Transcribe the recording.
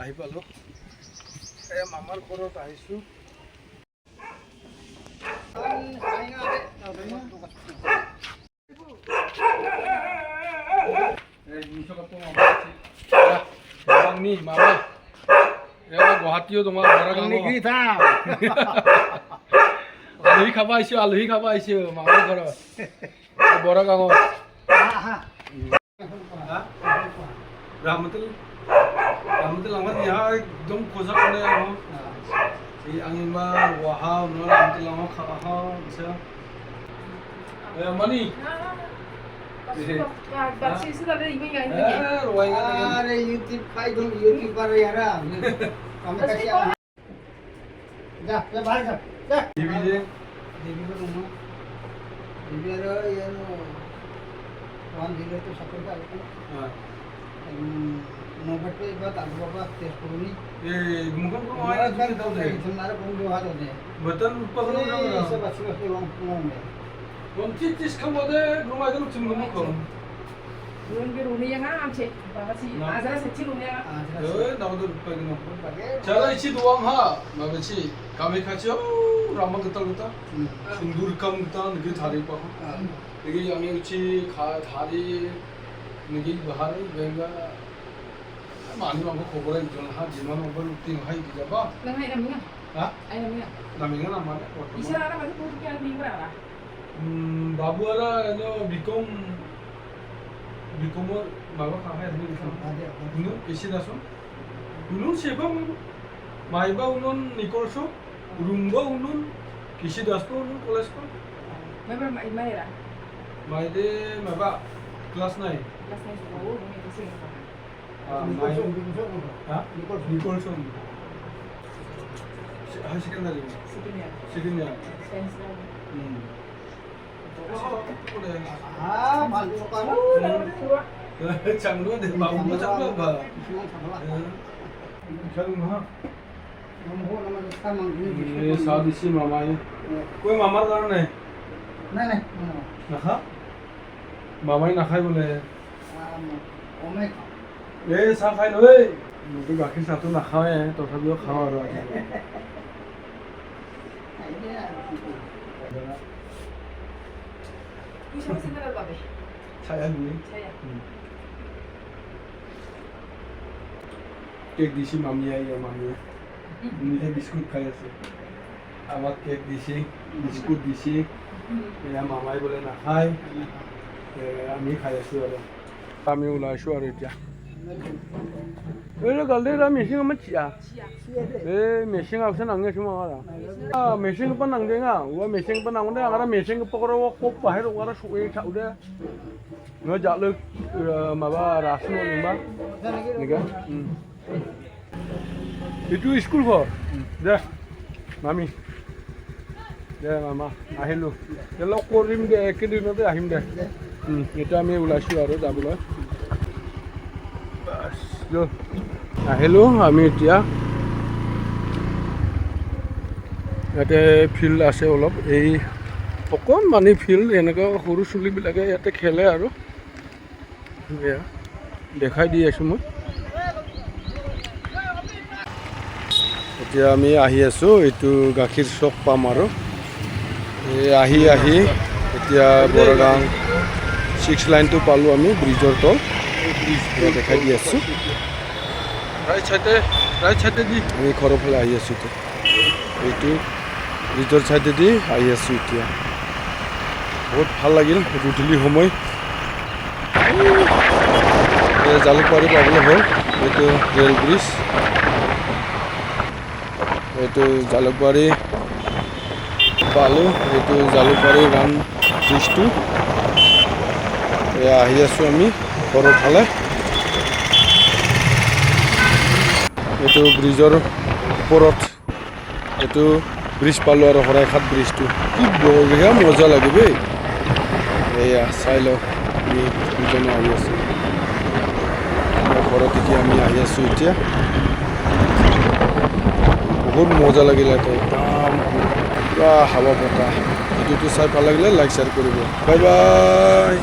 আহি পালোঁ এই মামাৰ ঘৰত আহিছোঁ মামা গুৱাহাটীও তোমাৰ আলহী খাব আহিছোঁ মামাৰ ঘৰত বৰা গাঁৱত rahmatul rahmat यहाँ एकदम खोजा करने हो ये अंगमा वहाँ उन्होंने rahmatul rahmat खाहा bisa mani अरे YouTube खाई तुम YouTube पर यार हम कैसे जा बाहर जा देवी जे देवी को तुम देवी यार वन दिले तो सफर का हाँ नोबत पे बात आलू बाबा टेस्ट करूँगी ये मुकम को आया था तो दे तुम्हारे कौन जो हाथ होते हैं बतन ऊपर करो ना सब अच्छी अच्छी लोग में कौन चीज कम होते घुमा के तुम घुमा करो Yung biruni yang am cek, bapak si azra secil unya. eh dapat ऊपर के ना चलो इसी दुआं हाँ मैं बच्ची कमी खाची हो रामा कतल कता सुंदर कम कता निके थारी पा निके यमी उची खा थारी निके बाहर बेंगा मानी मांगो खोबरा इतना हाँ जिमान ओवर लुटिंग हाई किया बा Nang hai namanya? हाँ Ai namanya? namanya nama Bisa ada macam tu yang di berapa? बाबू वाला नो बिकॉम बिकॉमर बाबा कहाँ है अभी दिखा उन्होंने किसी दासों उन्होंने सेवा माइबा उन्होंने निकोलसो रूमबा उन्होंने किसी दास को उन्होंने कॉलेज को Memang mai era. माइदे माइबा class 9 Kelas 9 10 ni di sini. हाँ निकोलसो high secondary Sekian. Second year Sains lah. हाँ मालूम होगा chẳng luôn để bảo nó chẳng được vợ chẳng hả ये शादी सी मामा ये कोई मामा का नहीं नहीं नहीं नखा मामा ही नखाई बोले ओमे ये सा खाई लो मुझे गाखिर साथ तो नखाए हैं तो सभी लोग खावा रहा है Siapa sih nak babe? saya dulu Saya. Cake দিছি মামি আই মামি নিজে বিস্কুট খাই আছে আমাক কেক দিছি বিস্কুট দিছি এয়া মামাই বোলে নাখায় আমি খাই আছোঁ আৰু আমি ওলাইছোঁ আৰু এতিয়া এই গালদেৰা মেচিং আমাৰ চিয়া এই মেচিং আছে নাঙে চুমা মেচিং পৰা নাংদে না ওয়া মেচিং পৰা নাংদে আগাৰা মেচিং পকৰা কপ বাহিৰ ওয়াৰা সুই চাউদে মই জালু মাবা ৰাসন নিমা নিকা এইটো স্কুল ঘৰ দে মামি দে মামা আহিলোঁ দে লগ কৰিম দে একেদিনতে আহিম দে এতিয়া আমি ওলাইছোঁ আৰু যাবলৈ বাছ আহিলোঁ আমি এতিয়া ইয়াতে ফিল্ড আছে অলপ এই অকণমানি ফিল্ড এনেকুৱা সৰু চুলিবিলাকে ইয়াতে খেলে আৰু এয়া দেখাই দি আছোঁ মই এতিয়া আমি আহি আছোঁ এইটো গাখীৰ চক পাম আৰু এই আহি এতিয়া বৰগাং 6 লাইনটো পালোঁ আমি ব্ৰিজৰ তল দেখাই দি আছোঁ ৰাইট চাইডে দি আমি ঘৰৰ ফালে আহি আছোঁ এতিয়া এইটো ব্ৰিজৰ চাইডেদি আহি আছোঁ এতিয়া বহুত ভাল লাগিল গধূলি সময় জালুকবাৰী পাবলৈ হ'ল এইটো ৰেল ব্ৰিজ এইটো জালুকবাৰী পালোঁ এইটো জালুকবাৰী ৰান ব্ৰিজটো এয়া আহি আছোঁ আমি ঘৰৰ ফালে এইটো ব্ৰিজৰ ওপৰত এইটো ব্ৰিজ পালোঁ আৰু শৰাইঘাট ব্ৰিজটো কি বঢ়িয়া মজা লাগিব এয়া চাই লওক আমি দুজনে আহি আছোঁ ঘৰত এতিয়া আমি আহি আছোঁ এতিয়া বহুত মজা লাগিলে একদম পুৰা হাৱা বতাহ ভিডিঅ'টো চাই ভাল লাগিলে লাইক শ্বেয়াৰ কৰিব বাই বাই